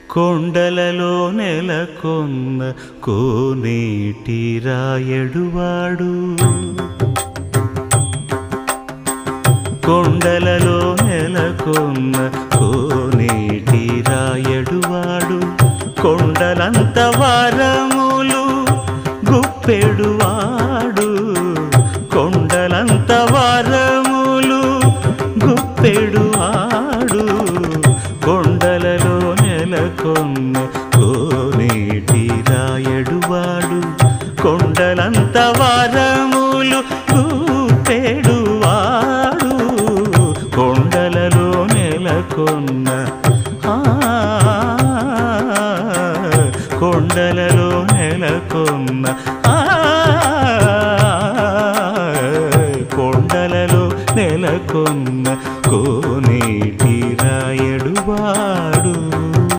కొండలలో నెలకొన్న కోనేటి రాయడువాడు కొండలలో నెలకొన్న కోనేటి రాయడువాడు కొండలంత వారములు గుప్పెడువాడు కొండలంత వారములు గుప్పెడువాడు కొండలలో నెలకొన్న కోనేటి రాయడువాడు కొండలంత వారములు గుప్పెడువాడు కొండలలో నెలకొన్న కొండలలో నెలకొన్న కొండలలో నెలకొన్న కోనేటి